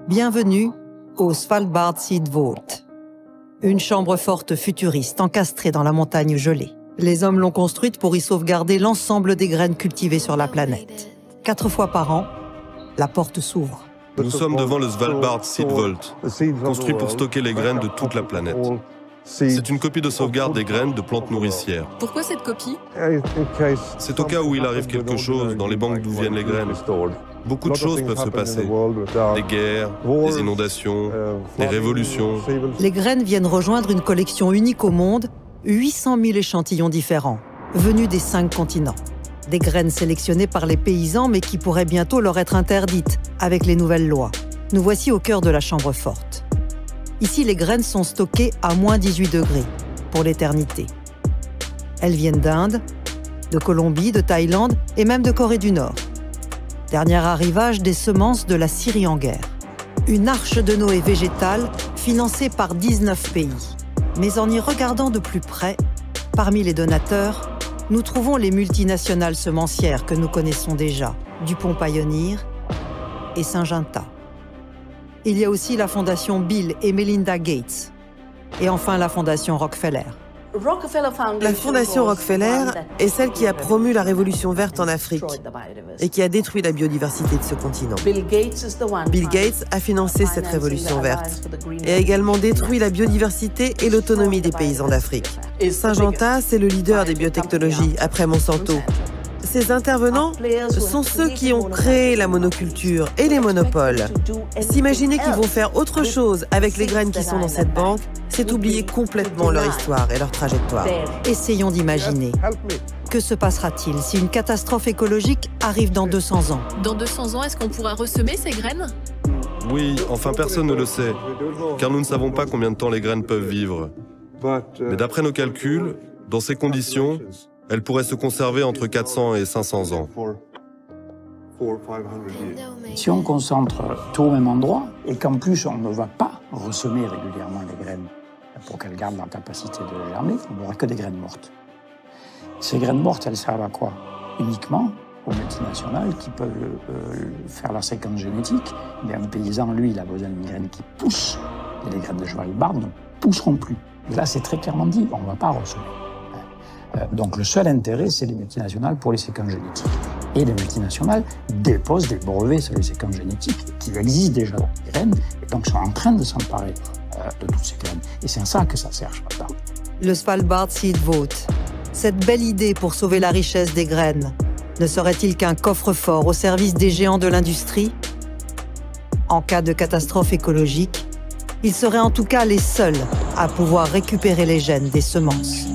Bienvenue au Svalbard Seed Vault, une chambre forte futuriste encastrée dans la montagne gelée. Les hommes l'ont construite pour y sauvegarder l'ensemble des graines cultivées sur la planète. 4 fois par an, la porte s'ouvre. Nous sommes devant le Svalbard Seed Vault, construit pour stocker les graines de toute la planète. C'est une copie de sauvegarde des graines de plantes nourricières. Pourquoi cette copie? C'est au cas où il arrive quelque chose dans les banques d'où viennent les graines. Beaucoup de choses peuvent se passer. Des guerres, des inondations, des révolutions. Les graines viennent rejoindre une collection unique au monde, 800 000 échantillons différents, venus des 5 continents. Des graines sélectionnées par les paysans, mais qui pourraient bientôt leur être interdites avec les nouvelles lois. Nous voici au cœur de la chambre forte. Ici, les graines sont stockées à moins 18 degrés, pour l'éternité. Elles viennent d'Inde, de Colombie, de Thaïlande et même de Corée du Nord. Dernier arrivage des semences de la Syrie en guerre. Une arche de Noé végétale financée par 19 pays. Mais en y regardant de plus près, parmi les donateurs, nous trouvons les multinationales semencières que nous connaissons déjà, DuPont Pioneer et Syngenta. Il y a aussi la fondation Bill et Melinda Gates. Et enfin la fondation Rockefeller. La fondation Rockefeller est celle qui a promu la révolution verte en Afrique et qui a détruit la biodiversité de ce continent. Bill Gates a financé cette révolution verte et a également détruit la biodiversité et l'autonomie des paysans d'Afrique. Syngenta, c'est le leader des biotechnologies après Monsanto. Ces intervenants sont ceux qui ont créé la monoculture et les monopoles. S'imaginer qu'ils vont faire autre chose avec les graines qui sont dans cette banque, c'est oublier complètement leur histoire et leur trajectoire. Essayons d'imaginer. Que se passera-t-il si une catastrophe écologique arrive dans 200 ans? Dans 200 ans, est-ce qu'on pourra ressemer ces graines? Oui, enfin personne ne le sait, car nous ne savons pas combien de temps les graines peuvent vivre. Mais d'après nos calculs, dans ces conditions, elles pourraient se conserver entre 400 et 500 ans. Si on concentre tout au même endroit et qu'en plus on ne va pas ressemer régulièrement les graines pour qu'elles gardent leur capacité de germer, on n'aura que des graines mortes. Ces graines mortes, elles servent à quoi? Uniquement aux multinationales qui peuvent faire leur séquence génétique. Mais un paysan, lui, il a besoin d'une graine qui pousse. Et les graines de cheval-barbe ne pousseront plus. Et là, c'est très clairement dit, on ne va pas ressemer. Donc le seul intérêt, c'est les multinationales pour les séquences génétiques. Et les multinationales déposent des brevets sur les séquences génétiques qui existent déjà dans les graines, et donc sont en train de s'emparer de toutes ces graines. Et c'est à ça que ça sert, maintenant. Le Svalbard Seed Vault, cette belle idée pour sauver la richesse des graines, ne serait-il qu'un coffre-fort au service des géants de l'industrie? En cas de catastrophe écologique, ils seraient en tout cas les seuls à pouvoir récupérer les gènes des semences.